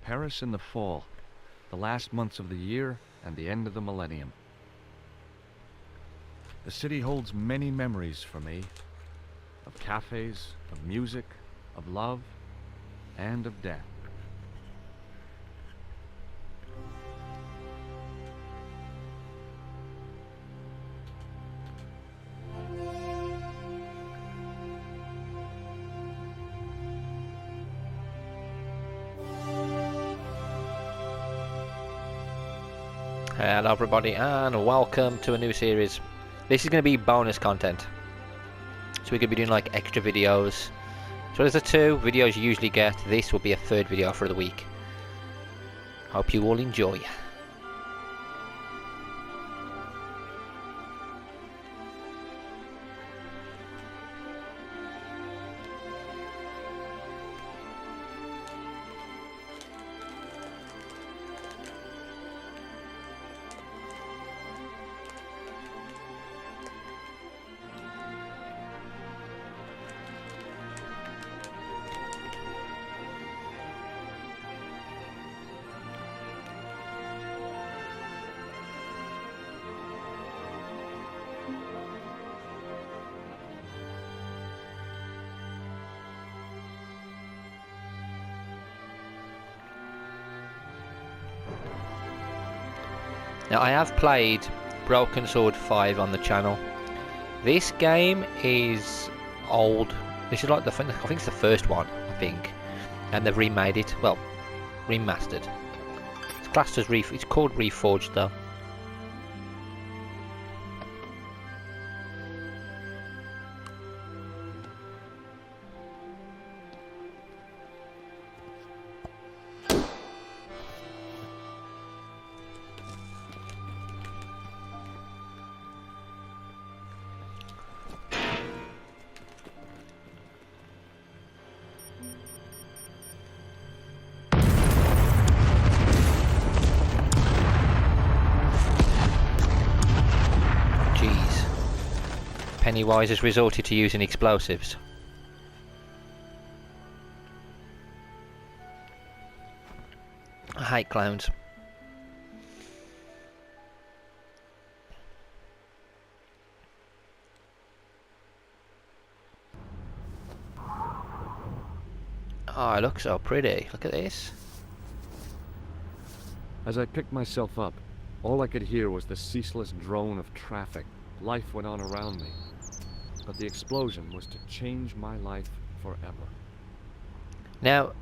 Paris in the fall, the last months of the year and the end of the millennium. The city holds many memories for me, of cafes, of music, of love, and of death. Hello everybody and welcome to a new series. This is going to be bonus content, so we're going to be doing like extra videos. So there's the 2 videos you usually get. This will be a 3rd video for the week. Hope you all enjoy. Now I have played Broken Sword 5 on the channel. This game is old. This is like I think it's the first one, I think, and they've remade it. Well, remastered. It's classed as it's called Reforged though. Pennywise has resorted to using explosives. I hate clowns. Oh, it looks so pretty. Look at this. As I picked myself up, all I could hear was the ceaseless drone of traffic. Life went on around me, but the explosion was to change my life forever. Now,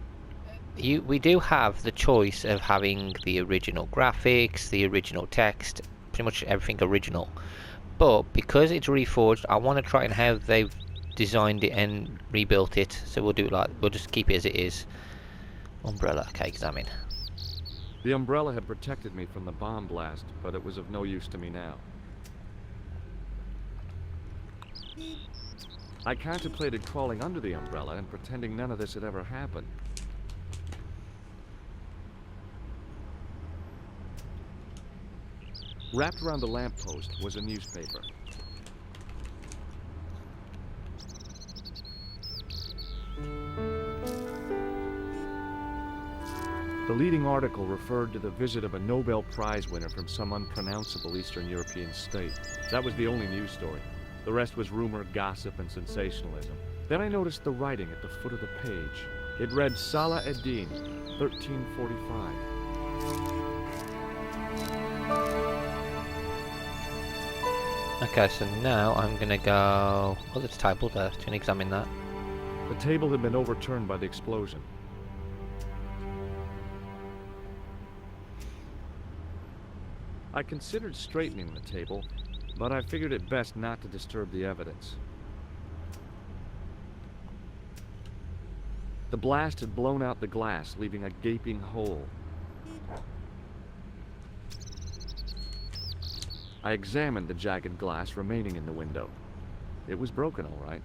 we do have the choice of having the original graphics, the original text, pretty much everything original. But because it's Reforged, I want to try and how they've designed it and rebuilt it. So we'll do it like, we'll just keep it as it is. Umbrella, okay, examine. The umbrella had protected me from the bomb blast, but it was of no use to me now. I contemplated crawling under the umbrella and pretending none of this had ever happened. Wrapped around the lamppost was a newspaper. The leading article referred to the visit of a Nobel Prize winner from some unpronounceable Eastern European state. That was the only news story. The rest was rumor, gossip, and sensationalism. Then I noticed the writing at the foot of the page. It read Salah ad-Din, 1345. Okay, so now I'm gonna go... Oh, there's a table there. To examine that. The table had been overturned by the explosion. I considered straightening the table, but I figured it best not to disturb the evidence. The blast had blown out the glass, leaving a gaping hole. I examined the jagged glass remaining in the window. It was broken, all right.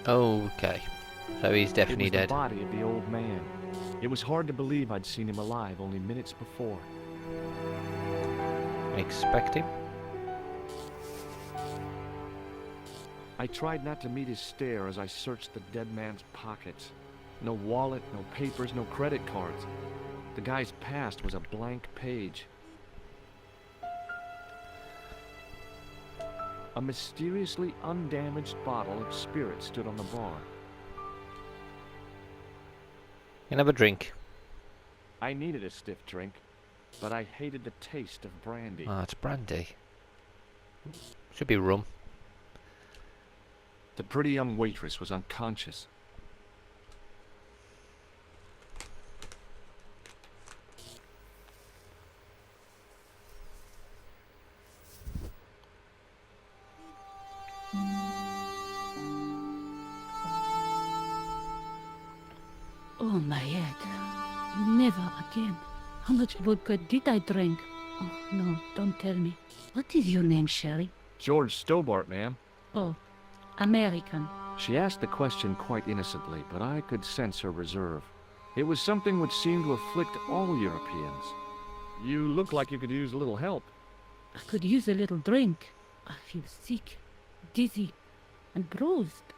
Okay, so he's definitely dead. The body of the old man. It was hard to believe I'd seen him alive only minutes before. Expect him? I tried not to meet his stare as I searched the dead man's pockets. No wallet, no papers, no credit cards. The guy's past was a blank page. A mysteriously undamaged bottle of spirit stood on the bar. You can have a drink. I needed a stiff drink, but I hated the taste of brandy. Ah, it's brandy. Should be rum. The pretty young waitress was unconscious. Oh, my head. Never again. How much vodka did I drink? Oh, no, don't tell me. What is your name, Sherry? George Stobart, ma'am. Oh, American. She asked the question quite innocently, but I could sense her reserve. It was something which seemed to afflict all Europeans. You look like you could use a little help. I could use a little drink. I feel sick, dizzy, and bruised.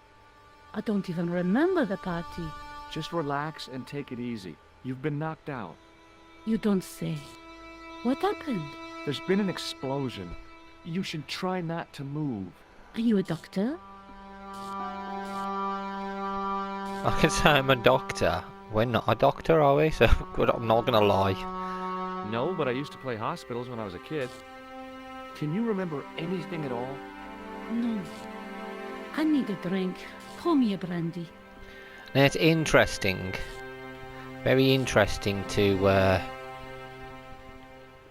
I don't even remember the party. Just relax and take it easy. You've been knocked out. You don't say. What happened? There's been an explosion. You should try not to move. Are you a doctor? I can say I'm a doctor. We're not a doctor, are we? So I'm not gonna lie. No, but I used to play hospitals when I was a kid. Can you remember anything at all? No. I need a drink. Pour me a brandy. Now it's interesting. Very interesting to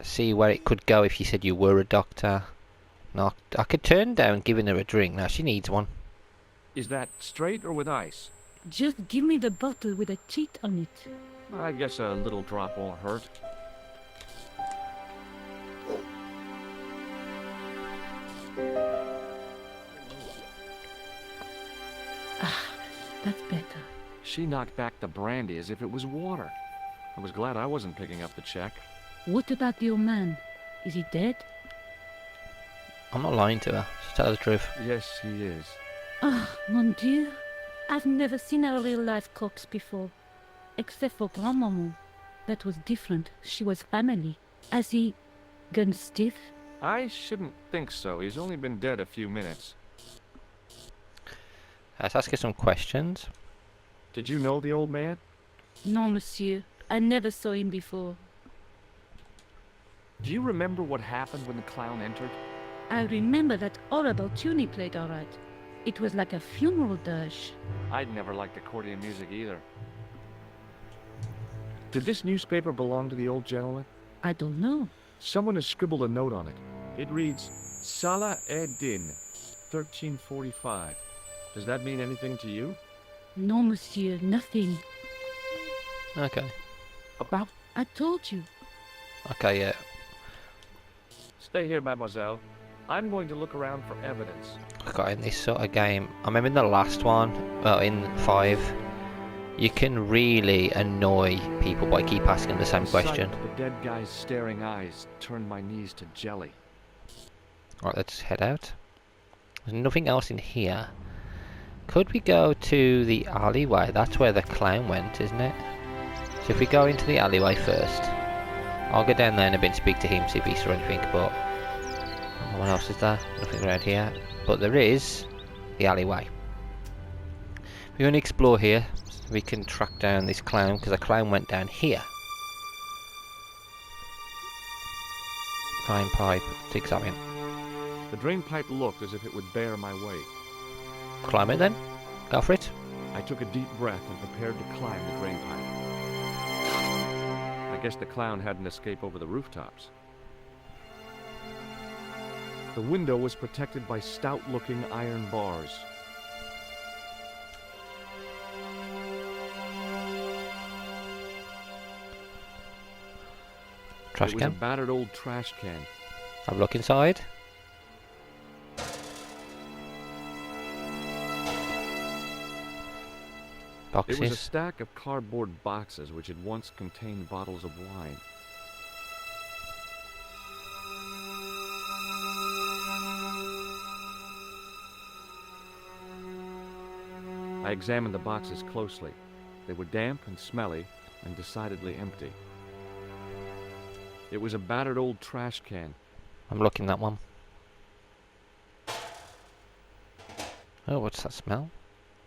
see where it could go if you said you were a doctor. No, I could turn down giving her a drink. Now she needs one. Is that straight or with ice? Just give me the bottle with a cheat on it. I guess a little drop won't hurt. Ah, that's better. She knocked back the brandy as if it was water. I was glad I wasn't picking up the check. What about your man? Is he dead? I'm not lying to her. Just tell her the truth. Yes, he is. Ah, mon Dieu. I've never seen a real-life corpse before. Except for Grandmaman. That was different. She was family. Has he gone stiff? I shouldn't think so. He's only been dead a few minutes. Let's ask her some questions. Did you know the old man? Non, monsieur. I never saw him before. Do you remember what happened when the clown entered? I remember that horrible tune he played all right. It was like a funeral dirge. I'd never liked accordion music either. Did this newspaper belong to the old gentleman? I don't know. Someone has scribbled a note on it. It reads, Salah ed-Din, 1345. Does that mean anything to you? No, monsieur, nothing. Okay. About... I told you. Okay, yeah. Stay here, mademoiselle. I'm going to look around for evidence. Okay, in this sort of game, I remember in the last one, well, in 5, you can really annoy people by keep asking the same The sight question. of the dead guy's staring eyes turned my knees to jelly. Alright, let's head out. There's nothing else in here. Could we go to the alleyway? That's where the clown went, isn't it? So if we go into the alleyway first, I'll go down there in a bit and speak to him, see if he saw anything, but... what else is there? Nothing around here. But there is the alleyway. We're going to explore here, so we can track down this clown, because the clown went down here. Drain pipe to examine. The drain pipe looked as if it would bear my weight. Climb it then. Go for it. I took a deep breath and prepared to climb the drain pipe. I guess the clown had an escape over the rooftops. The window was protected by stout-looking iron bars. Trash It was a can. battered old trash can. Have a look inside. boxes. It was a stack of cardboard boxes which had once contained bottles of wine. I examined the boxes closely. They were damp and smelly and decidedly empty. It was a battered old trash can. I'm looking that one. Oh, what's that smell?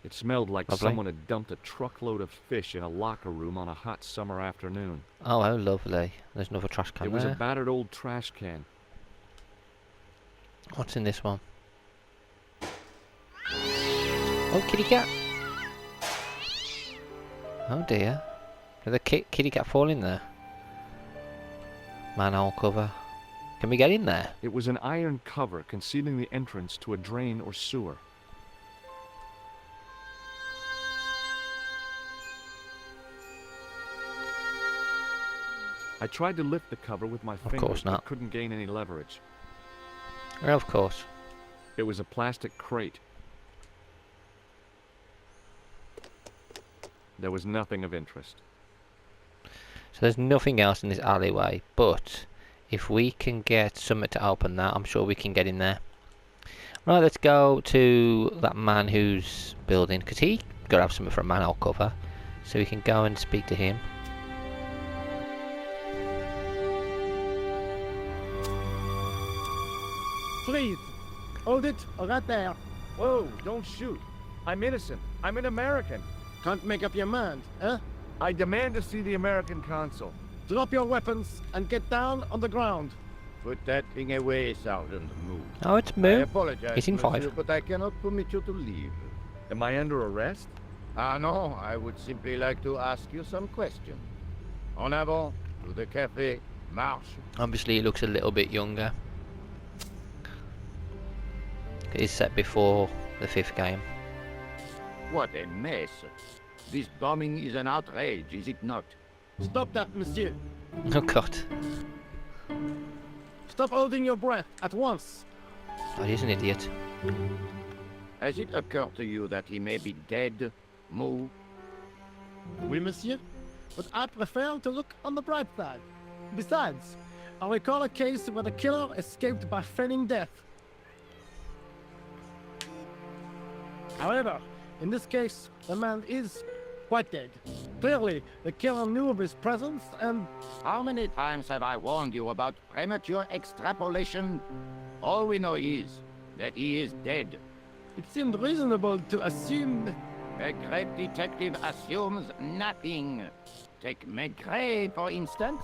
It smelled like Lovely. someone had dumped a truckload of fish in a locker room on a hot summer afternoon. Oh, how lovely. There's another trash can It was a there. battered old trash can. What's in this one? Oh, kitty cat. Oh dear. Did the kitty cat fall in there? Manhole cover. Can we get in there? It was an iron cover concealing the entrance to a drain or sewer. I tried to lift the cover with my fingers, course not. but couldn't gain any leverage. Well, of course. It was a plastic crate. There was nothing of interest. So there's nothing else in this alleyway, but if we can get something to open that, I'm sure we can get in there. Right, let's go to that man who's building, because he got to have something for a manhole cover, so we can go and speak to him. Please, hold it right there. Whoa, don't shoot. I'm innocent. I'm an American. Can't make up your mind, eh? I demand to see the American consul. Drop your weapons and get down on the ground. Put that thing away, Sergeant. Move. Oh, it's I Moo. apologize, He's in monsieur, 5. but I cannot permit you to leave. Am I under arrest? Ah, no, I would simply like to ask you some questions. En avant, to the café, marche. Obviously, he looks a little bit younger. It's set before the 5th game. What a mess. This bombing is an outrage, is it not? Stop that, monsieur. Oh God. Stop holding your breath at once. Oh, he's an idiot. Has it occurred to you that he may be dead? Move. Oui, monsieur. But I prefer to look on the bright side. Besides, I recall a case where the killer escaped by feigning death. However, in this case, the man is quite dead. Clearly, the killer knew of his presence and... How many times have I warned you about premature extrapolation? All we know is that he is dead. it seemed reasonable to assume... A great detective assumes nothing. Take Maigret, for instance.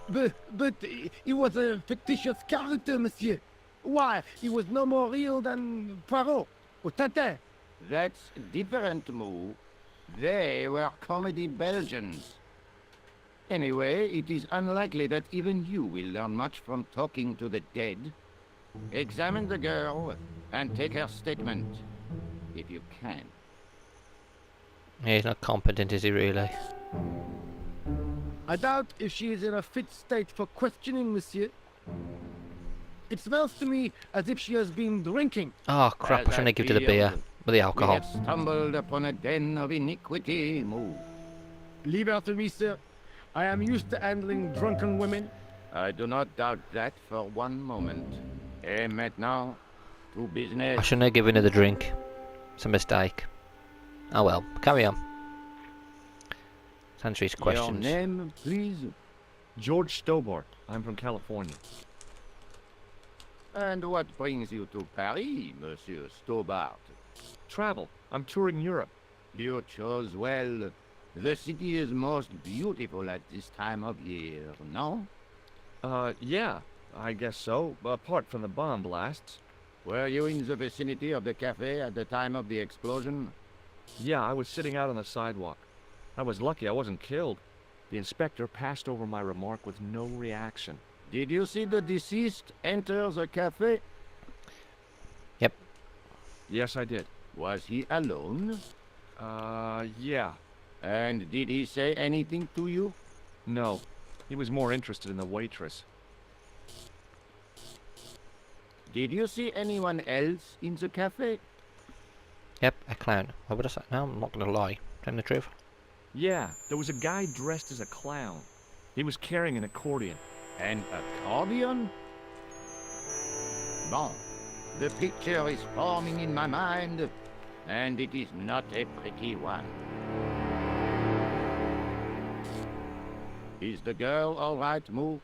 But he was a fictitious character, monsieur. Why, he was no more real than Poirot or Tintin. That's different, Moo. They were comedy Belgians. Anyway, it is unlikely that even you will learn much from talking to the dead. Examine the girl and take her statement, if you can. Yeah, he's not competent, is he really? I doubt if she is in a fit state for questioning, monsieur. It smells to me as if she has been drinking. Oh crap, I As shouldn't I have given to the beer. feared, With the We alcohol. have stumbled upon a den of iniquity, Moo. Leave her to me, sir. I am used to handling drunken women. I do not doubt that for one moment. Et maintenant, to business. I shouldn't have given her the drink. It's a mistake. Oh well, carry on. Let's answer his questions. Your name, please? George Stobart. I'm from California. And what brings you to Paris, Monsieur Stobart? Travel. I'm touring Europe. You chose well. The city is most beautiful at this time of year, no? Yeah, I guess so. Apart from the bomb blasts. Were you in the vicinity of the cafe at the time of the explosion? Yeah, I was sitting out on the sidewalk. I was lucky I wasn't killed. The inspector passed over my remark with no reaction. Did you see the deceased enter the cafe? Yep. Yes, I did. Was he alone? Yeah. And did he say anything to you? No. He was more interested in the waitress. Did you see anyone else in the cafe? Yep, a clown. Why would I say? No, I'm not gonna lie. Tell me the truth. Yeah, there was a guy dressed as a clown. He was carrying an accordion. An accordion? Bon, the picture is forming in my mind, and it is not a pretty one. Is the girl all right, Moo?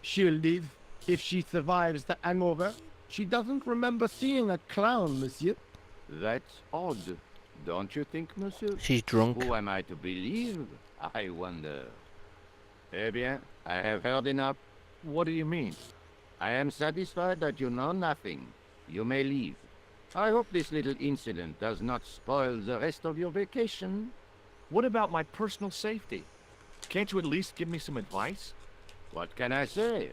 She'll live if she survives the hangover. She doesn't remember seeing a clown, monsieur. That's odd, don't you think, monsieur? She's drunk. Who am I to believe? I wonder. Eh bien, I have heard enough. What do you mean? I am satisfied that you know nothing. You may leave. I hope this little incident does not spoil the rest of your vacation. What about my personal safety? Can't you at least give me some advice? What can I say?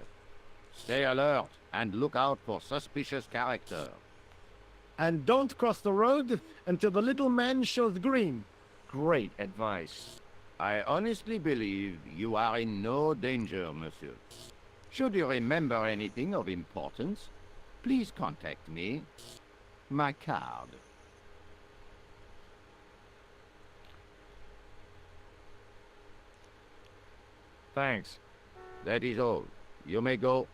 Stay alert and look out for suspicious character. And don't cross the road until the little man shows green. Great advice. I honestly believe you are in no danger, monsieur. Should you remember anything of importance, please contact me. My card. Thanks. That is all. You may go.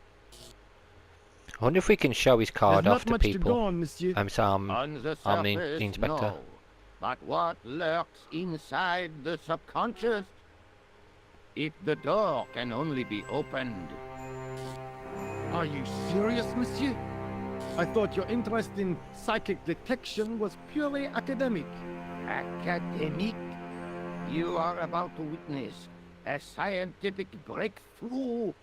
I wonder if we can show his card There's off not to much to people. go on, monsieur. I'm sorry, On the surface, I'm the inspector. no. But what lurks inside the subconscious? If the door can only be opened. Are you serious, monsieur? I thought your interest in psychic detection was purely academic. Academic? You are about to witness a scientific breakthrough.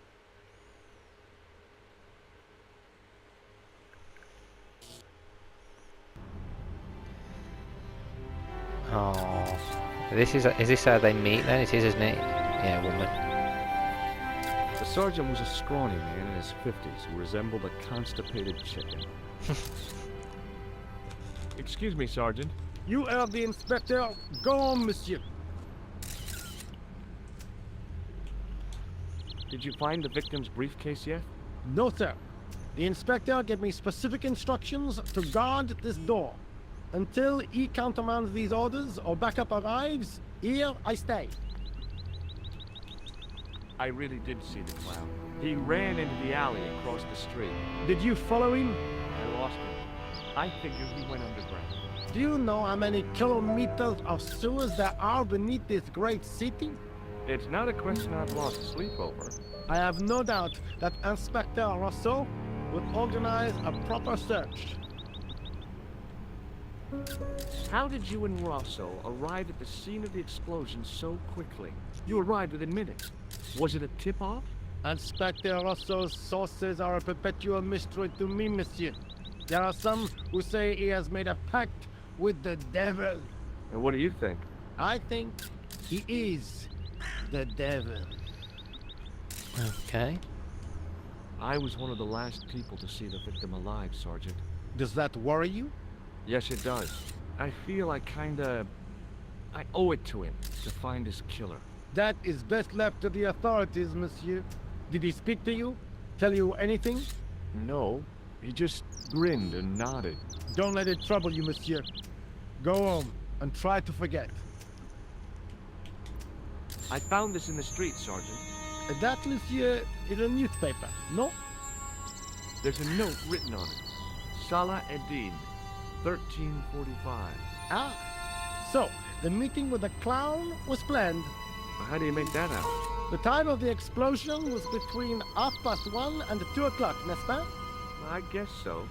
Oh, is this how they meet then? It is, isn't it? Yeah, woman. The sergeant was a scrawny man in his 50s who resembled a constipated chicken. Excuse me, Sergeant. You are the inspector. Go on, monsieur. Did you find the victim's briefcase yet? No, sir. The inspector gave me specific instructions to guard this door. Until he countermands these orders or backup arrives, here I stay. I really did see the clown. He ran into the alley across the street. Did you follow him? I lost him. I figured he went underground. Do you know how many kilometers of sewers there are beneath this great city? It's not a question I've lost sleep over. I have no doubt that Inspector Rousseau would organize a proper search. How did you and Rosso arrive at the scene of the explosion so quickly? You arrived within minutes. Was it a tip-off? Inspector Rousseau's sources are a perpetual mystery to me, monsieur. There are some who say he has made a pact with the devil. And what do you think? I think he is the devil. Okay. I was one of the last people to see the victim alive, Sergeant. Does that worry you? Yes, it does. I feel I owe it to him to find his killer. That is best left to the authorities, monsieur. Did he speak to you? Tell you anything? No, he just grinned and nodded. Don't let it trouble you, monsieur. Go home and try to forget. I found this in the street, Sergeant. That, monsieur, is a newspaper, no? There's a note written on it. Salah Eddin, 1345. Ah, so the meeting with the clown was planned. How do you make that out? The time of the explosion was between 1:30 and 2 o'clock, n'est-ce pas? I guess so.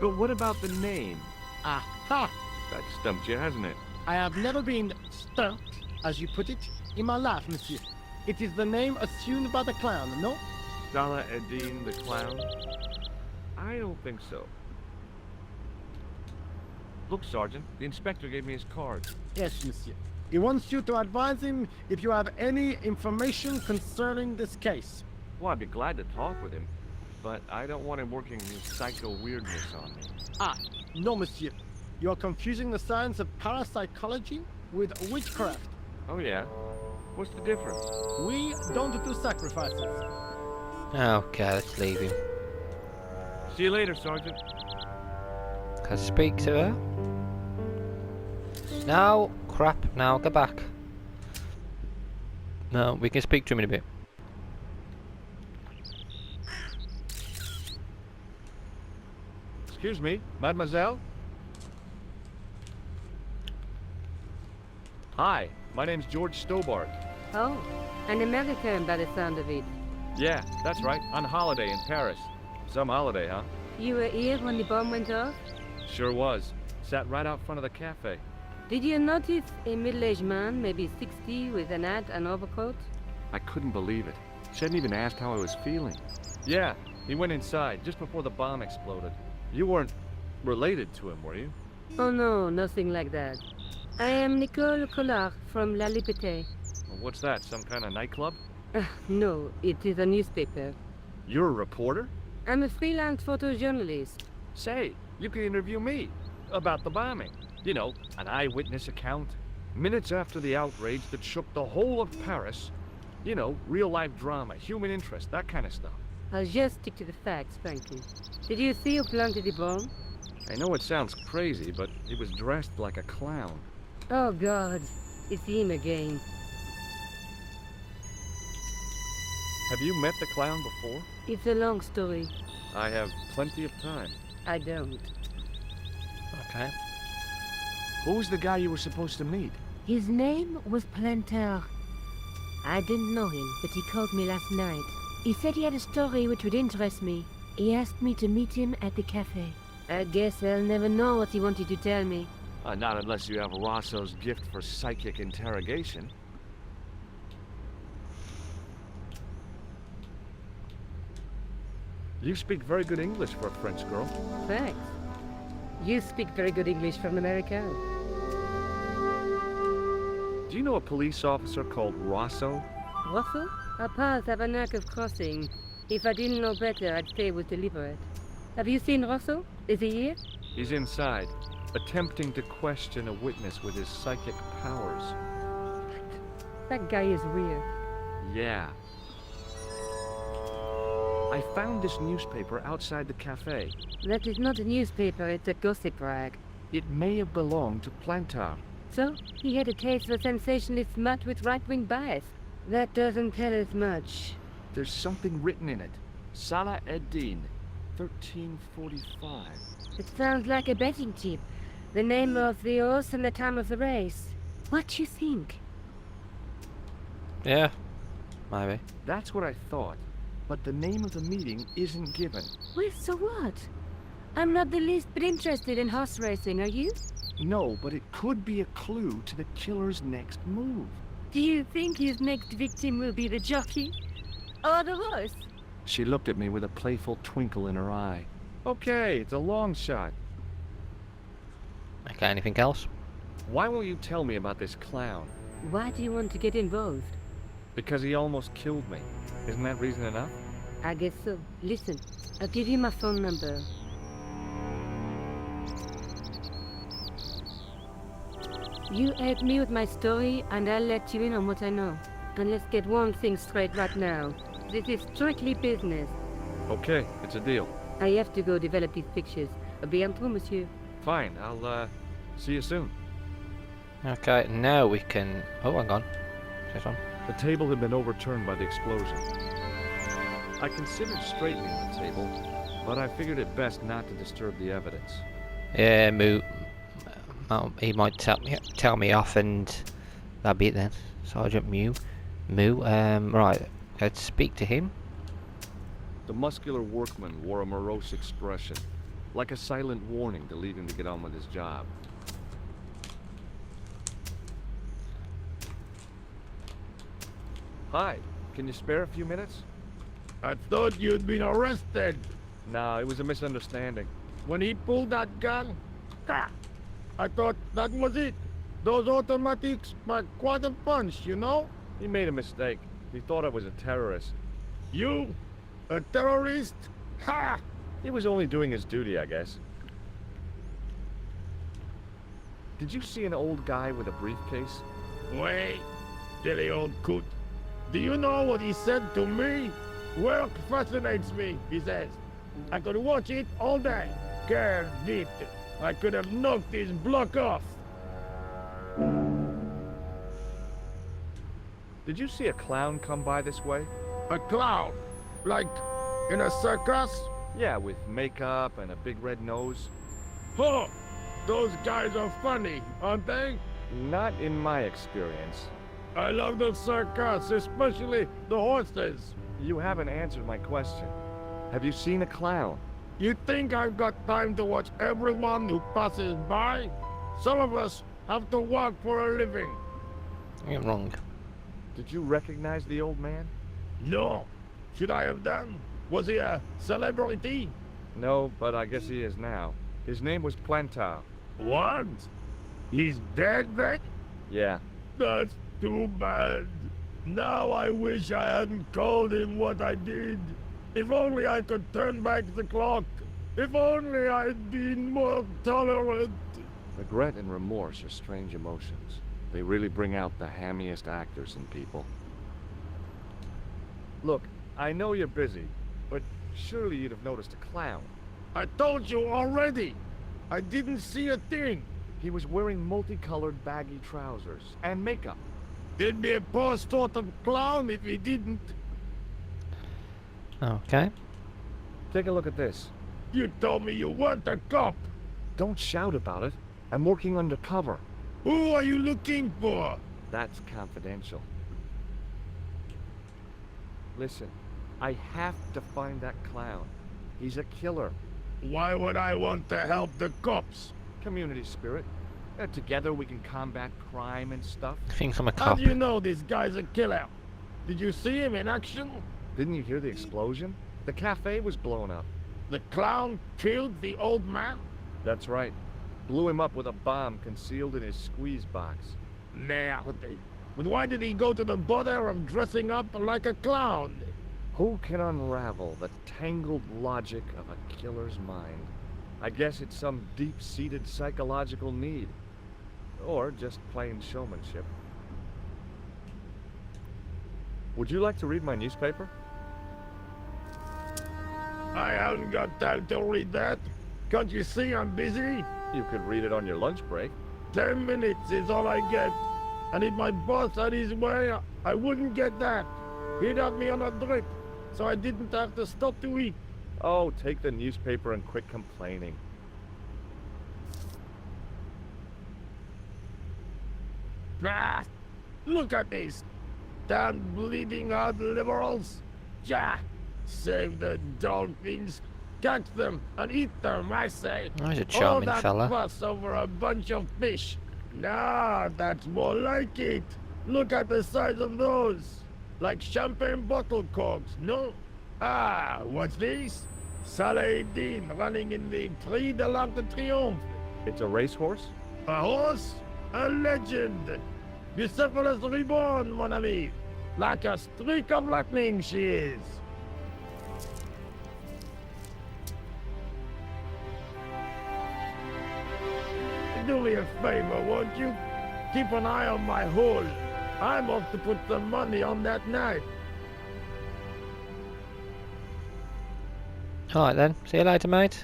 But what about the name? Aha! That stumped you, hasn't it? I have never been stumped, as you put it, in my life, monsieur. It is the name assumed by the clown, no? Salah Eddin the clown? I don't think so. Look, Sergeant, the inspector gave me his card. Yes, monsieur. He wants you to advise him if you have any information concerning this case. Well, I'd be glad to talk with him, but I don't want him working his psycho weirdness on me. Ah, no, monsieur. You are confusing the science of parapsychology with witchcraft. Oh, yeah? What's the difference? We don't do sacrifices. Okay, let's leave him. See you later, Sergeant. Can I speak to her? No, crap, now go back. No, we can speak to him in a bit. Excuse me, mademoiselle? Hi, my name's George Stobart. Oh, an American by the sound of it. Yeah, that's right, on holiday in Paris. Some holiday, huh? You were here when the bomb went off? Sure was. Sat right out front of the cafe. Did you notice a middle-aged man, maybe 60, with an hat and overcoat? I couldn't believe it. She hadn't even asked how I was feeling. Yeah, he went inside just before the bomb exploded. You weren't related to him, were you? Oh no, nothing like that. I am Nicole Collard from La Liberté. Well, what's that, some kind of nightclub? No, it is a newspaper. You're a reporter? I'm a freelance photojournalist. Say, you can interview me about the bombing. You know, an eyewitness account. Minutes after the outrage that shook the whole of Paris. You know, real-life drama, human interest, that kind of stuff. I'll just stick to the facts, frankly. Did you see who planted the bomb? I know it sounds crazy, but he was dressed like a clown. Oh God, it's him again. Have you met the clown before? It's a long story. I have plenty of time. I don't. Okay. Who was the guy you were supposed to meet? His name was Planter. I didn't know him, but he called me last night. He said he had a story which would interest me. He asked me to meet him at the cafe. I guess I'll never know what he wanted to tell me. Not unless you have Rosso's gift for psychic interrogation. You speak very good English for a French girl. Thanks. You speak very good English from America. Do you know a police officer called Rosso? Russell? Our paths have a knack of crossing. If I didn't know better, I'd say it was deliberate. Have you seen Russell? Is he here? He's inside, attempting to question a witness with his psychic powers. That guy is weird. Yeah. I found this newspaper outside the cafe. That is not a newspaper, it's a gossip rag. It may have belonged to Plantar. So, he had a taste for sensationalist smut with right-wing bias. That doesn't tell us much. There's something written in it. Salah Eddin, 1345. It sounds like a betting tip. The name of the horse and the time of the race. What do you think? Yeah, maybe. That's what I thought. But the name of the meeting isn't given. Well, so what? I'm not the least bit interested in horse racing, are you? No, but it could be a clue to the killer's next move. Do you think his next victim will be the jockey? Or the horse? She looked at me with a playful twinkle in her eye. Okay, it's a long shot. Okay, anything else? Why won't you tell me about this clown? Why do you want to get involved? Because he almost killed me. Isn't that reason enough? I guess so. Listen, I'll give you my phone number. You help me with my story, and I'll let you in on what I know. And let's get one thing straight right now. This is strictly business. Okay, it's a deal. I have to go develop these pictures. À bientôt, monsieur. Fine, I'll, see you soon. Okay, now we can... Oh, hang on. This one. The table had been overturned by the explosion. I considered straightening the table, but I figured it best not to disturb the evidence. Yeah, Moo. He might tell me off, and that'll be it then. Sergeant Moo. Right. Let's speak to him. The muscular workman wore a morose expression, like a silent warning to leave him to get on with his job. Hi, can you spare a few minutes? I thought you'd been arrested. No, it was a misunderstanding. When he pulled that gun, I thought that was it. Those automatics pack quite a punch, you know? He made a mistake. He thought I was a terrorist. You? A terrorist? Ha! He was only doing his duty, I guess. Did you see an old guy with a briefcase? Wait, silly old coot. Do you know what he said to me? Work fascinates me, he says. I could watch it all day. Quelle vite. I could have knocked his block off. Did you see a clown come by this way? A clown? Like in a circus? Yeah, with makeup and a big red nose. Huh! Those guys are funny, aren't they? Not in my experience. I love the circus, especially the horses. You haven't answered my question. Have you seen a clown? You think I've got time to watch everyone who passes by? Some of us have to work for a living. You're wrong. Did you recognize the old man? No. Should I have done? Was he a celebrity? No, but I guess he is now. His name was Plantar. What? He's dead then? Yeah. That's too bad. Now I wish I hadn't called him what I did. If only I could turn back the clock. If only I'd been more tolerant. Regret and remorse are strange emotions. They really bring out the hammiest actors in people. Look, I know you're busy, but surely you'd have noticed a clown. I told you already. I didn't see a thing. He was wearing multicolored baggy trousers and makeup. He'd be a poor sort of clown if he didn't. Okay. Take a look at this. You told me you weren't a cop. Don't shout about it. I'm working undercover. Who are you looking for? That's confidential. Listen, I have to find that clown. He's a killer. Why would I want to help the cops? Community spirit. Together we can combat crime and stuff. I think I'm a How cop. do you know this guy's a killer? Did you see him in action? Didn't you hear the explosion? The cafe was blown up. The clown killed the old man? That's right. Blew him up with a bomb concealed in his squeeze box. Merde. But why did he go to the bother of dressing up like a clown? Who can unravel the tangled logic of a killer's mind? I guess it's some deep-seated psychological need. Or just plain showmanship. Would you like to read my newspaper? I haven't got time to read that. Can't you see I'm busy? You could read it on your lunch break. 10 minutes is all I get. And if my boss had his way, I wouldn't get that. He'd have me on a drip, so I didn't have to stop to eat. Oh, take the newspaper and quit complaining. Ah, look at this. Damn bleeding heart liberals. Ja, save the dolphins. Catch them and eat them, I say. Oh, he's a charming All that fella. fuss over a bunch of fish. Nah, that's more like it. Look at the size of those. Like champagne bottle corks, no? Ah, what's this? Saladin running in the Prix de l'Arc de Triomphe. It's a racehorse? A horse? A legend. Bucephalus reborn, mon ami. Like a streak of lightning she is. Do me a favor, won't you? Keep an eye on my hole. I'm off to put some money on that knife. Alright then, see you later, mate.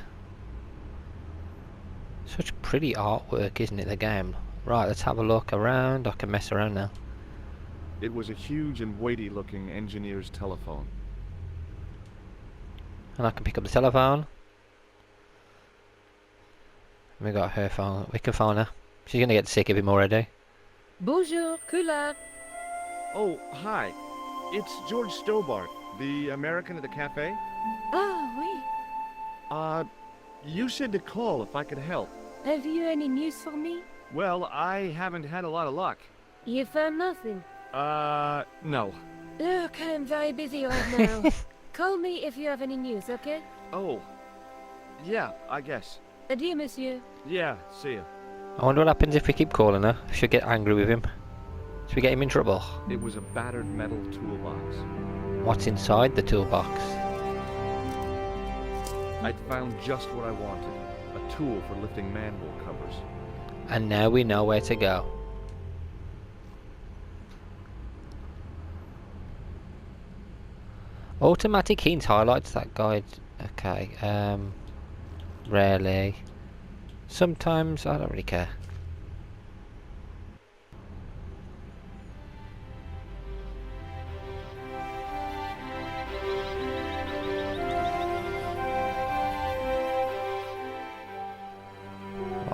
Such pretty artwork, isn't it, the game? Right, let's have a look around. I can mess around now. It was a huge and weighty-looking engineer's telephone. And I can pick up the telephone. We got her phone. We can phone her. She's gonna get sick of him already. Bonjour, Kula. Oh, hi. It's George Stobart, the American at the cafe. Ah, oui. You said to call if I could help. Have you any news for me? Well, I haven't had a lot of luck. You found nothing. No. Look, I'm very busy right now. Call me if you have any news, okay? Oh. Yeah, I guess. Adieu, monsieur. Yeah, see ya. I wonder what happens if we keep calling her. She'll get angry with him. Should we get him in trouble? It was a battered metal toolbox. What's inside the toolbox? I'd found just what I wanted. A tool for lifting manhole covers. And now we know where to go. Automatic hint highlights that guide. Okay, rarely. Sometimes, I don't really care.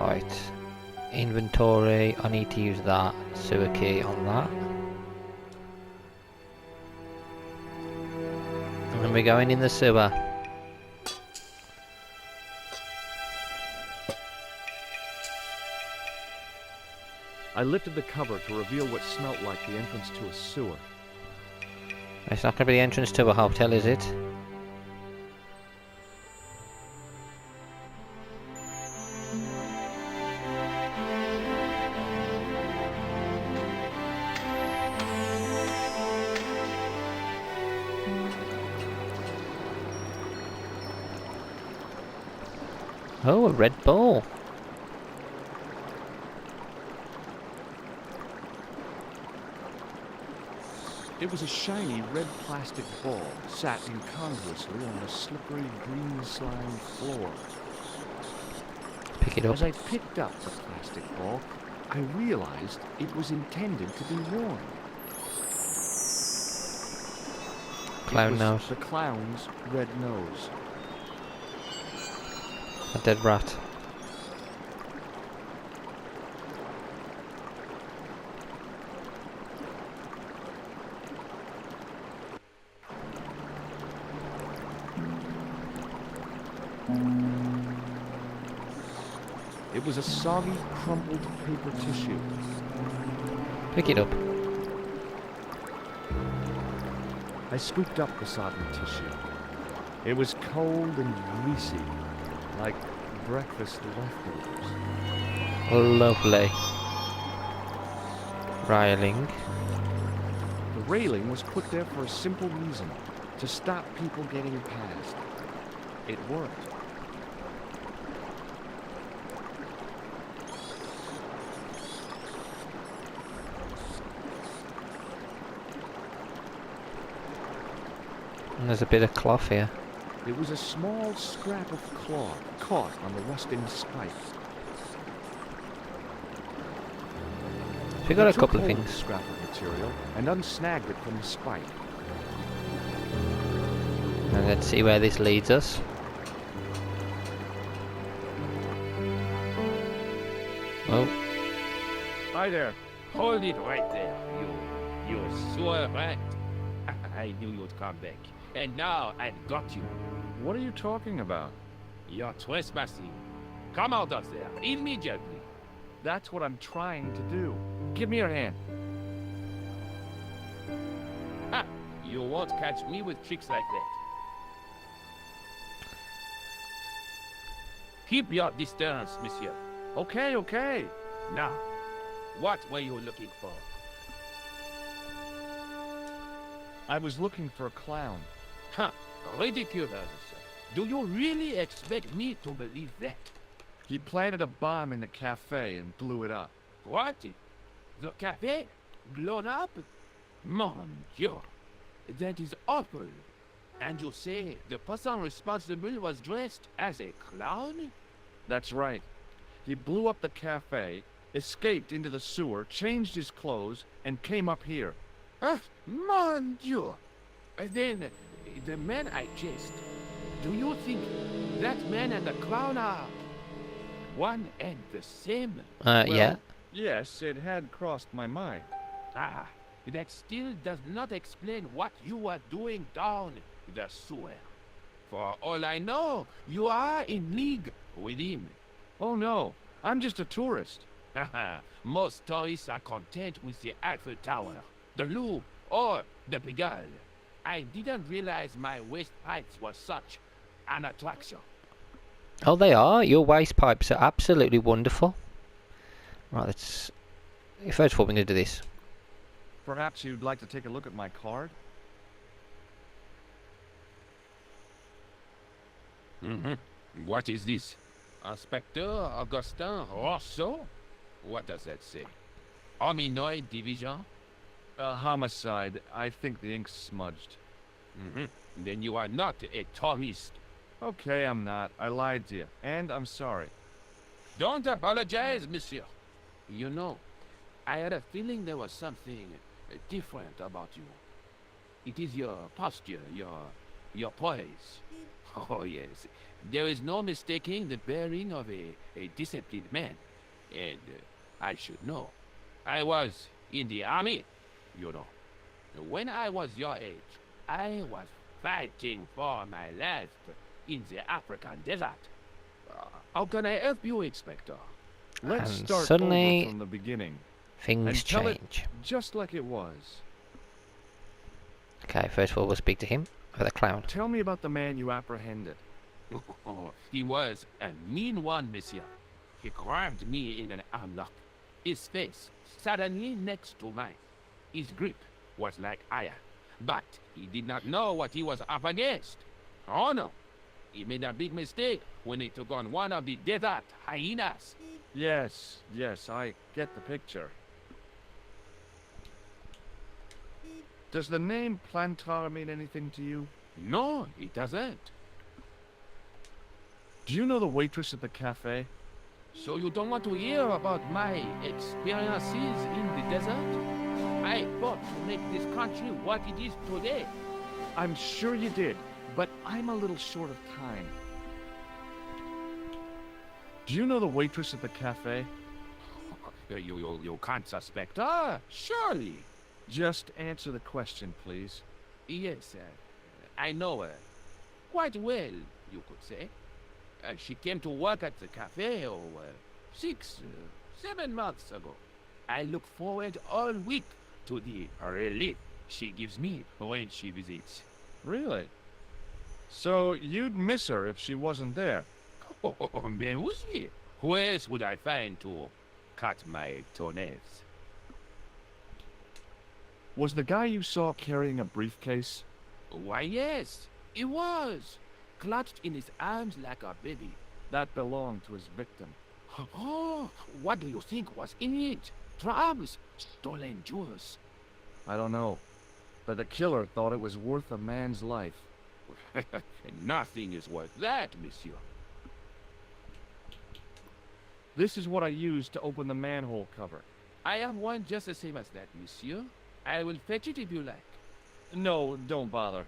Right. Inventory. I need to use that sewer key on that. And we're going in the sewer. I lifted the cover to reveal what smelt like the entrance to a sewer. It's not going to be the entrance to a hotel, is it? Oh, a red ball. It was a shiny red plastic ball sat incongruously on a slippery green slime floor. Pick it up. As I picked up the plastic ball, I realized it was intended to be worn. Clown It was nose. the clown's red nose. A dead rat. It was a soggy, crumpled paper tissue. Pick it up. I scooped up the sodden tissue. It was cold and greasy, like breakfast leftovers. Lovely. Railing. The railing was put there for a simple reason, to stop people getting past. It worked. And there's a bit of cloth here. It was a small scrap of cloth caught on the rusting spike. So we got I a took couple of hold things. the scrap of material and unsnagged it from the spike. And let's see where this leads us. Oh, Hi there. Hold it right there, you sewer rat. I knew you'd come back. And now I've got you. What are you talking about? You're trespassing. Come out of there, immediately. That's what I'm trying to do. Give me your hand. Ha! You won't catch me with tricks like that. Keep your distance, monsieur. Okay, okay. Now, what were you looking for? I was looking for a clown. Huh, ridiculous. Do you really expect me to believe that? He planted a bomb in the cafe and blew it up. What? The cafe? Blown up? Mon Dieu, that is awful. And you say the person responsible was dressed as a clown? That's right. He blew up the cafe, escaped into the sewer, changed his clothes, and came up here. Mon Dieu! Then, the man I chased, do you think that man and the clown are one and the same? yeah. Yes, it had crossed my mind. Ah, that still does not explain what you were doing down the sewer. For all I know, you are in league with him. Oh no, I'm just a tourist. Most tourists are content with the Eiffel Tower, the Louvre, or the Pigalle. I didn't realize my waste pipes were such an attraction. Oh, they are. Your waste pipes are absolutely wonderful. Right, let's... First of all, we're going to do this. Perhaps you'd like to take a look at my card? What is this? Inspector Augustin Rousseau? What does that say? Hominoid Division? Homicide. I think the ink's smudged. Then you are not a tourist. Okay, I'm not. I lied to you. And I'm sorry. Don't apologize, monsieur. You know, I had a feeling there was something different about you. It is your posture, your Your poise. Oh, yes. There is no mistaking the bearing of a disciplined man. And I should know. I was in the army, you know. When I was your age, I was fighting for my life in the African desert. How can I help you, Inspector? Let's And start suddenly- over from the beginning. Things And tell it change. just like it was. Okay, first of all, we'll speak to him, or the clown. Tell me about the man you apprehended. Oh, he was a mean one, monsieur. He grabbed me in an armlock. His face suddenly next to mine. His grip was like iron, but he did not know what he was up against. Oh no, he made a big mistake when he took on one of the desert hyenas. Yes, I get the picture. Does the name Plantar mean anything to you? No, it doesn't. Do you know the waitress at the cafe? So you don't want to hear about my experiences in the desert? I fought to make this country what it is today. I'm sure you did, but I'm a little short of time. Do you know the waitress at the cafe? You can't suspect her, surely. Just answer the question, please. Yes, I know her. Quite well, you could say. She came to work at the cafe 7 months ago. I look forward all week to the relief she gives me when she visits. Really? So you'd miss her if she wasn't there? Oh, ben oui. Who else would I find to cut my toenails? Was the guy you saw carrying a briefcase? Why, yes, he was. Clutched in his arms like a baby. That belonged to his victim. Oh, what do you think was in it? Drums, stolen jewels. I don't know. But the killer thought it was worth a man's life. Nothing is worth that, monsieur. This is what I used to open the manhole cover. I have one just the same as that, monsieur. I will fetch it if you like. No, don't bother.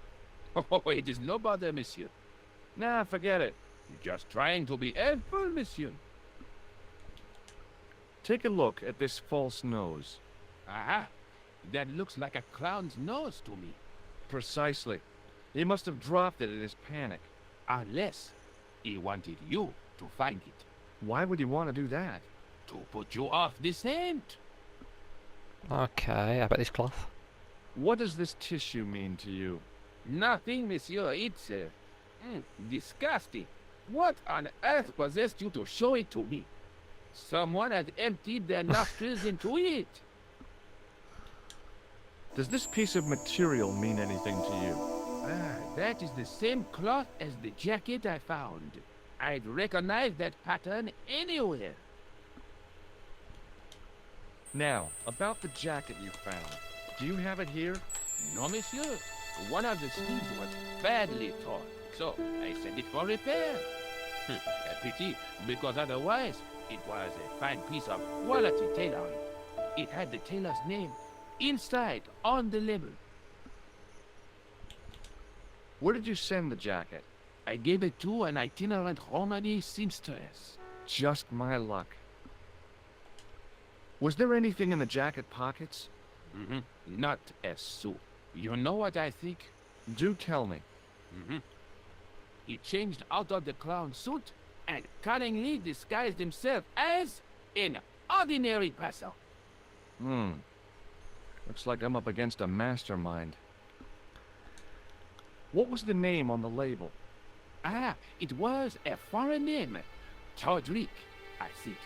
Oh, it is no bother, monsieur. Nah, forget it. Just trying to be helpful, monsieur. Take a look at this false nose. Aha! That looks like a clown's nose to me. Precisely. He must have dropped it in his panic. Unless he wanted you to find it. Why would he want to do that? To put you off the scent. Okay, how about this cloth? What does this tissue mean to you? Nothing, monsieur. It's disgusting. What on earth possessed you to show it to me? Someone had emptied their nostrils into it. Does this piece of material mean anything to you? That is the same cloth as the jacket I found. I'd recognize that pattern anywhere. Now, about the jacket you found. Do you have it here? No, monsieur. One of the sleeves was badly torn, so I sent it for repair. A pity, because otherwise it was a fine piece of quality tailoring. It had the tailor's name inside on the label. Where did you send the jacket? I gave it to an itinerant Romani seamstress. Just my luck. Was there anything in the jacket pockets? Not a sou. You know what I think? Do tell me. He changed out of the clown suit and cunningly disguised himself as an ordinary person. Looks like I'm up against a mastermind. What was the name on the label? It was a foreign name. Todrick, I think.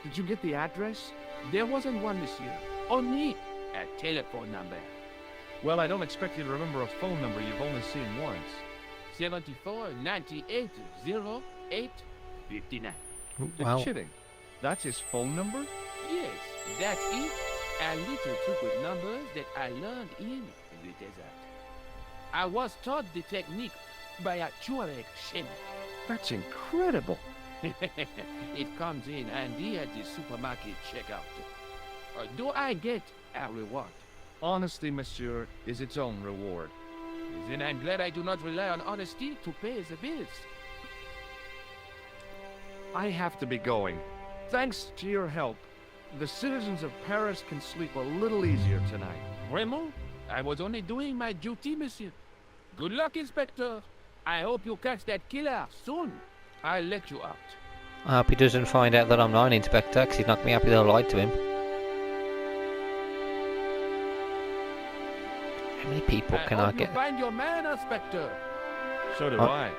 Did you get the address? There wasn't one, monsieur. Only a telephone number. Well, I don't expect you to remember a phone number you've only seen once. 74 98 08 59. Wow. You're kidding. That's his phone number? Yes, that's it. A little trick with numbers that I learned in the desert. I was taught the technique by a Tuareg shaman. That's incredible. It comes in handy at the supermarket checkout. Do I get a reward? Honesty, monsieur, is its own reward. Then I'm glad I do not rely on honesty to pay the bills. I have to be going. Thanks to your help, the citizens of Paris can sleep a little easier tonight. Raymond, I was only doing my duty, monsieur. Good luck, Inspector. I hope you catch that killer soon. I'll let you out. I hope he doesn't find out that I'm not an inspector, because he's not going to be happy that I lied to him. How many people can I hope get? You find your man, Inspector. So do Oh. I.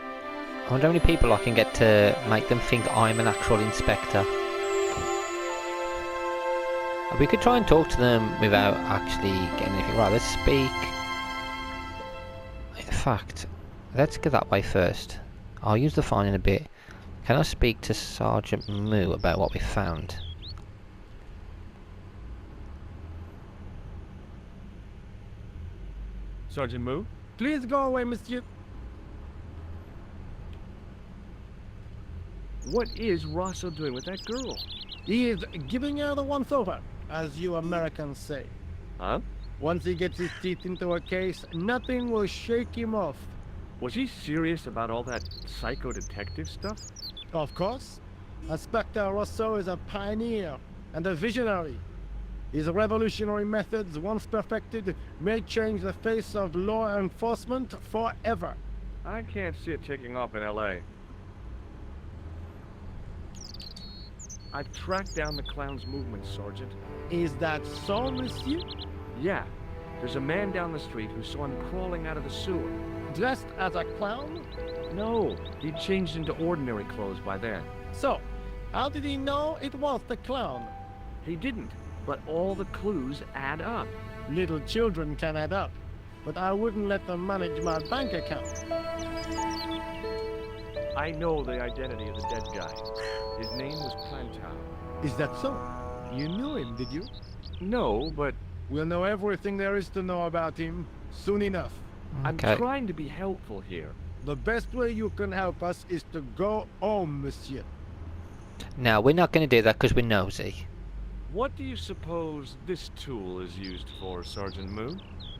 I wonder how many people I can get to make them think I'm an actual inspector. We could try and talk to them without actually getting anything right. Let's speak. In fact, let's get that way first. I'll use the phone in a bit. Can I speak to Sergeant Moo about what we found? Sergeant Moo? Please go away, monsieur. What is Rosso doing with that girl? He is giving her the once over, as you Americans say. Huh? Once he gets his teeth into a case, nothing will shake him off. Was he serious about all that psycho detective stuff? Of course. Inspector Rosso is a pioneer and a visionary. His revolutionary methods, once perfected, may change the face of law enforcement forever. I can't see it taking off in L.A. I've tracked down the clown's movements, Sergeant. Is that so, monsieur? Yeah. There's a man down the street who saw him crawling out of the sewer. Dressed as a clown? No, he'd changed into ordinary clothes by then. So, how did he know it was the clown? He didn't, but all the clues add up. Little children can add up, but I wouldn't let them manage my bank account. I know the identity of the dead guy. His name was Plantar. Is that so? You knew him, did you? No, but We'll know everything there is to know about him soon enough. I'm trying to be helpful here. The best way you can help us is to go home, monsieur. No, we're not going to do that because we're nosy. What do you suppose this tool is used for, Sergeant Moo?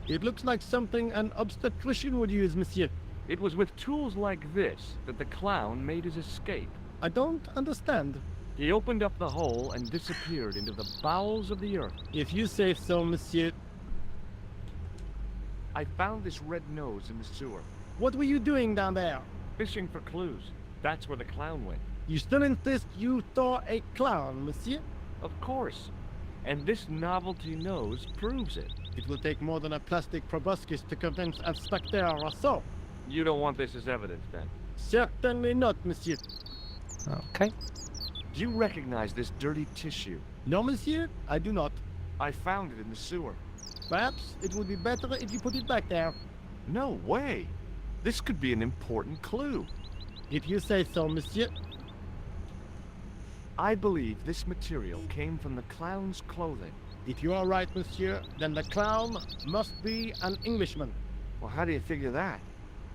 It looks like something an obstetrician would use, monsieur. It was with tools like this that the clown made his escape. I don't understand. He opened up the hole and disappeared into the bowels of the earth. If you say so, monsieur. I found this red nose in the sewer, What were you doing down there? fishing for clues. That's where the clown went. You still insist you saw a clown, monsieur? Of course. And this novelty nose proves it. It will take more than a plastic proboscis to convince Inspector Rousseau. You don't want this as evidence, then? Certainly not, monsieur. Okay. Do you recognize this dirty tissue? No, monsieur, I do not. I found it in the sewer. Perhaps it would be better if you put it back there. No way. This could be an important clue. If you say so, monsieur. I believe this material came from the clown's clothing. If you are right, monsieur, then the clown must be an Englishman. Well, how do you figure that?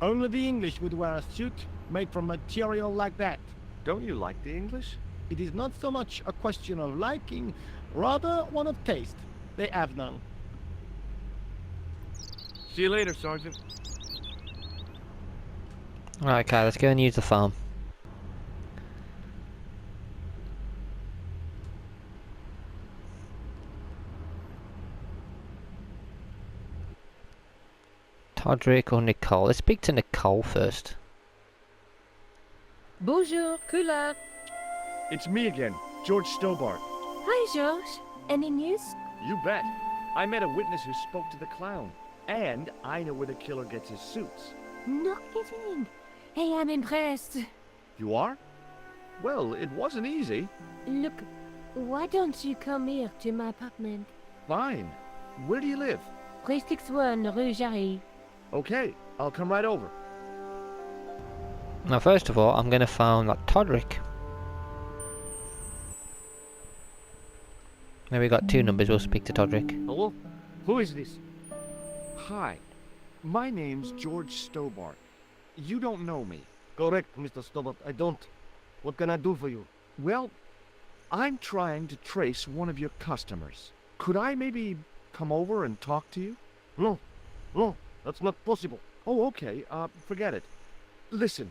Only the English would wear a suit made from material like that. Don't you like the English? It is not so much a question of liking, rather one of taste. They have none. See you later, Sergeant. Right, okay, let's go and use the phone. Todrick or Nicole? Let's speak to Nicole first. Bonjour, que là? It's me again, George Stobart. Hi, George. Any news? You bet. I met a witness who spoke to the clown. And I know where the killer gets his suits. No kidding. Hey, I'm impressed. You are? Well, it wasn't easy. Look, why don't you come here to my apartment? Fine. Where do you live? 361 Rue Jarry. Okay, I'll come right over. Now, first of all, I'm going to phone that Todrick. Now we got two numbers, we'll speak to Todrick. Hello? Who is this? Hi. My name's George Stobart. You don't know me. Correct, Mr. Stobart. I don't. What can I do for you? Well, I'm trying to trace one of your customers. Could I maybe come over and talk to you? No, that's not possible. Oh, okay. Forget it. Listen,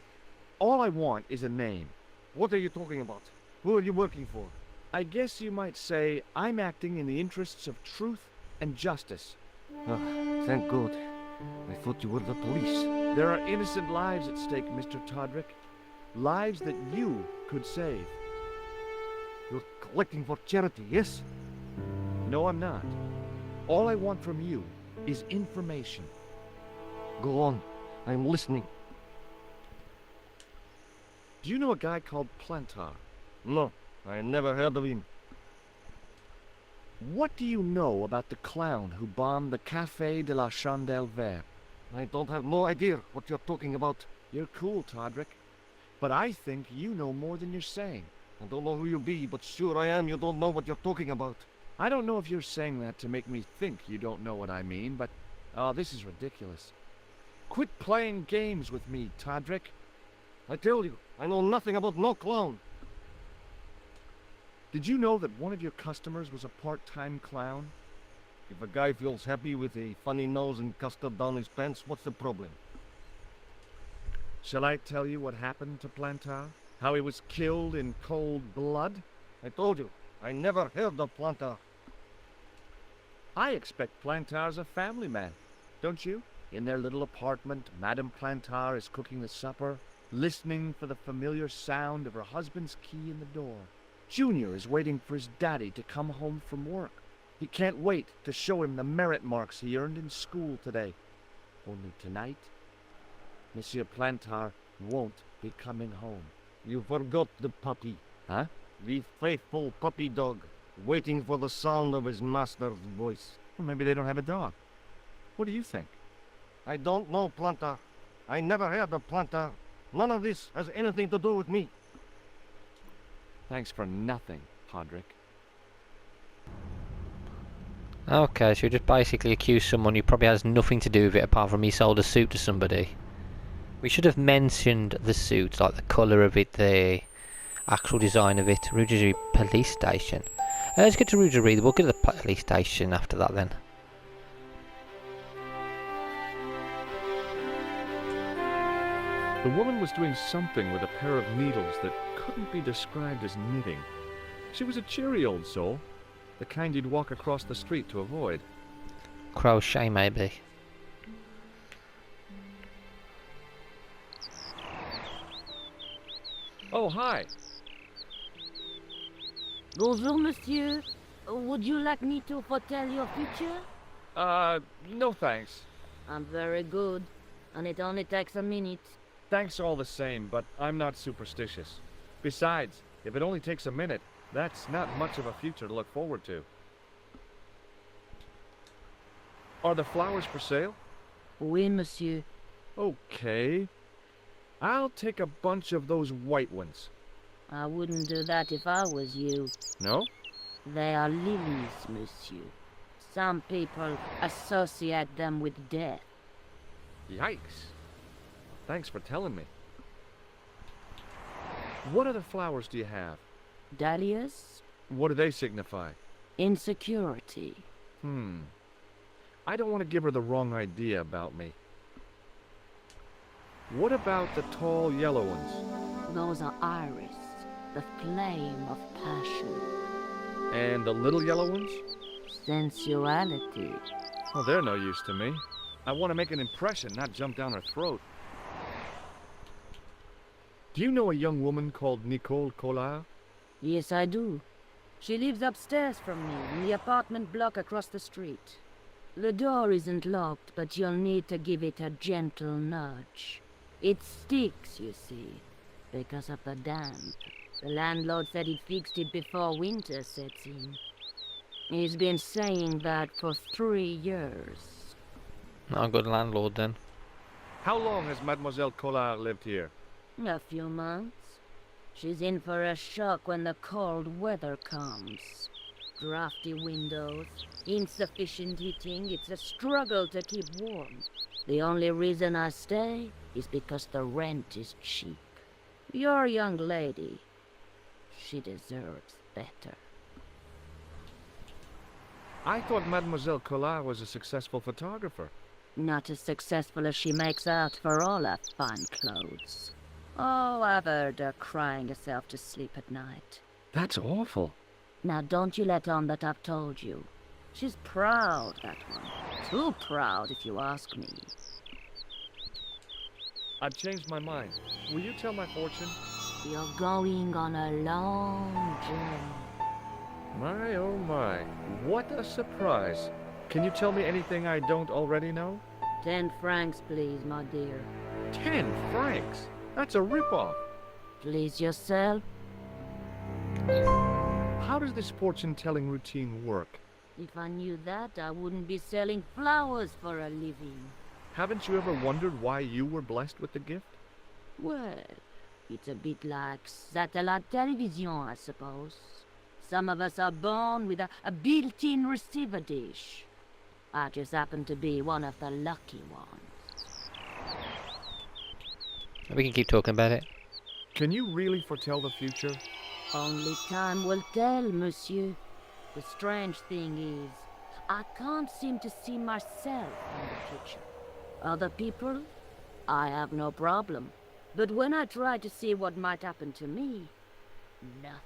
all I want is a name. What are you talking about? Who are you working for? I guess you might say I'm acting in the interests of truth and justice. Oh, thank God. I thought you were the police. There are innocent lives at stake, Mr. Todrick. Lives that you could save. You're collecting for charity, yes? No, I'm not. All I want from you is information. Go on. I'm listening. Do you know a guy called Plantar? No, I never heard of him. What do you know about the clown who bombed the Café de la Chandelle Verte? I don't have no idea what you're talking about. You're cool, Todrick. But I think you know more than you're saying. I don't know who you be, but sure I am you don't know what you're talking about. I don't know if you're saying that to make me think you don't know what I mean, but... Oh, this is ridiculous. Quit playing games with me, Todrick. I tell you, I know nothing about no clown. Did you know that one of your customers was a part-time clown? If a guy feels happy with a funny nose and custard down his pants, what's the problem? Shall I tell you what happened to Plantar? How he was killed in cold blood? I told you, I never heard of Plantar. I expect Plantar's a family man, don't you? In their little apartment, Madame Plantar is cooking the supper, listening for the familiar sound of her husband's key in the door. Junior is waiting for his daddy to come home from work. He can't wait to show him the merit marks he earned in school today. Only tonight, Monsieur Plantar won't be coming home. You forgot the puppy. Huh? The faithful puppy dog, waiting for the sound of his master's voice. Well, maybe they don't have a dog. What do you think? I don't know Plantar. I never heard of Plantar. None of this has anything to do with me. Thanks for nothing, Todrick. Okay, so you just basically accuse someone who probably has nothing to do with it apart from he sold a suit to somebody. We should have mentioned the suit, like the colour of it, the actual design of it. Rougerie Police Station. Let's get to Rougerie. We'll get to the police station after that then. The woman was doing something with a pair of needles that couldn't be described as knitting. She was a cheery old soul, the kind you'd walk across the street to avoid. Crochet, maybe. Oh, hi. Bonjour, monsieur. Would you like me to foretell your future? No thanks. I'm very good, and it only takes a minute. Thanks all the same, but I'm not superstitious. Besides, if it only takes a minute, that's not much of a future to look forward to. Are the flowers for sale? Oui, monsieur. Okay. I'll take a bunch of those white ones. I wouldn't do that if I was you. No? They are lilies, monsieur. Some people associate them with death. Yikes. Thanks for telling me. What other flowers do you have? Dahlias? What do they signify? Insecurity. I don't want to give her the wrong idea about me. What about the tall yellow ones? Those are iris, the flame of passion. And the little yellow ones? Sensuality. Well, they're no use to me. I want to make an impression, not jump down her throat. Do you know a young woman called Nicole Collard? Yes, I do. She lives upstairs from me, in the apartment block across the street. The door isn't locked, but you'll need to give it a gentle nudge. It sticks, you see, because of the damp. The landlord said he'd fixed it before winter sets in. He's been saying that for 3 years. Not a good landlord then. How long has Mademoiselle Collard lived here? A few months. She's in for a shock when the cold weather comes. Drafty windows, insufficient heating, it's a struggle to keep warm. The only reason I stay is because the rent is cheap. Your young lady, she deserves better. I thought Mademoiselle Collard was a successful photographer. Not as successful as she makes out for all her fine clothes. Oh, I've heard her crying herself to sleep at night. That's awful. Now don't you let on that I've told you. She's proud, that one. Too proud, if you ask me. I've changed my mind. Will you tell my fortune? You're going on a long journey. My oh my, what a surprise. Can you tell me anything I don't already know? 10 francs, please, my dear. 10 francs? That's a ripoff. Please yourself. How does this fortune-telling routine work? If I knew that, I wouldn't be selling flowers for a living. Haven't you ever wondered why you were blessed with the gift? Well, it's a bit like satellite television, I suppose. Some of us are born with a built-in receiver dish. I just happen to be one of the lucky ones. We can keep talking about it. Can you really foretell the future? Only time will tell, monsieur. The strange thing is, I can't seem to see myself in the future. Other people, I have no problem. But when I try to see what might happen to me, nothing.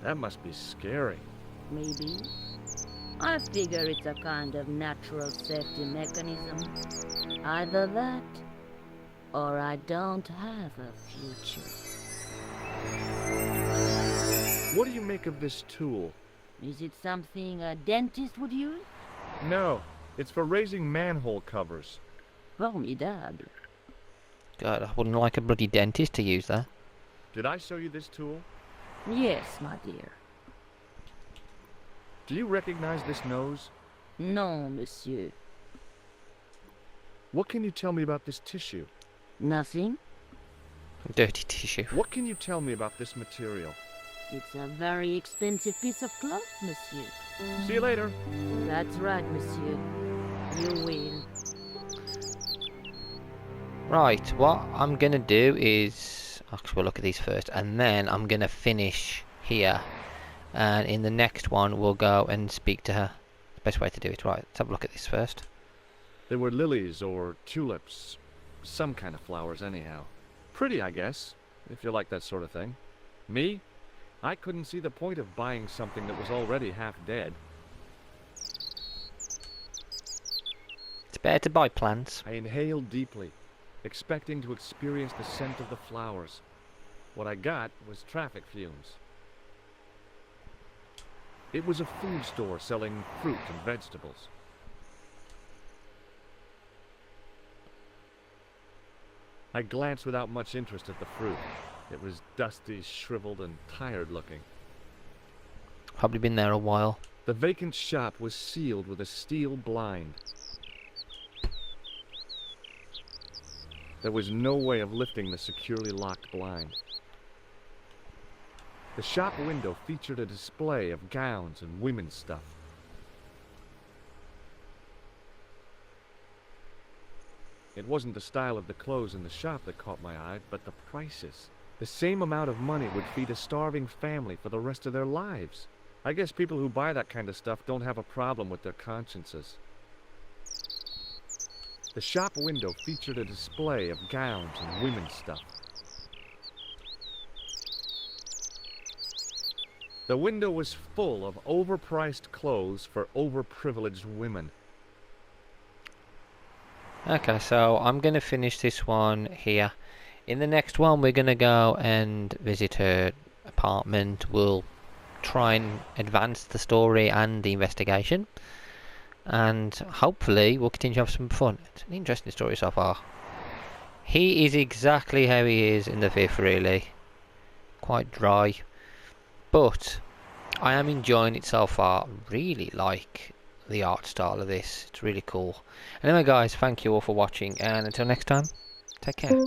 That must be scary. Maybe. I figure it's a kind of natural safety mechanism. Either that, or I don't have a future. What do you make of this tool? Is it something a dentist would use? No, it's for raising manhole covers. Formidable. God, I wouldn't like a bloody dentist to use that. Did I show you this tool? Yes, my dear. Do you recognize this nose? Non, monsieur. What can you tell me about this tissue? Nothing. Dirty tissue. What can you tell me about this material? It's a very expensive piece of cloth, monsieur. See you later. That's right, monsieur. You will. Right, what I'm going to do is... Actually, we'll look at these first. And then I'm going to finish here. And in the next one, we'll go and speak to her. The best way to do it. Right, let's have a look at this first. They were lilies or tulips. Some kind of flowers, anyhow. Pretty, I guess, if you like that sort of thing. Me? I couldn't see the point of buying something that was already half dead. It's better to buy plants. I inhaled deeply, expecting to experience the scent of the flowers. What I got was traffic fumes. It was a food store selling fruit and vegetables. I glanced without much interest at the fruit. It was dusty, shriveled, and tired-looking. Probably been there a while. The vacant shop was sealed with a steel blind. There was no way of lifting the securely locked blind. The shop window featured a display of gowns and women's stuff. It wasn't the style of the clothes in the shop that caught my eye, but the prices. The same amount of money would feed a starving family for the rest of their lives. I guess people who buy that kind of stuff don't have a problem with their consciences. The shop window featured a display of gowns and women's stuff. The window was full of overpriced clothes for overprivileged women. Okay, so I'm going to finish this one here. In the next one, we're going to go and visit her apartment. We'll try and advance the story and the investigation. And hopefully, we'll continue to have some fun. It's an interesting story so far. He is exactly how he is in the fifth, really. Quite dry. But I am enjoying it so far. Really like the art style of this. It's really cool. Anyway, guys, thank you all for watching. And until next time, take care.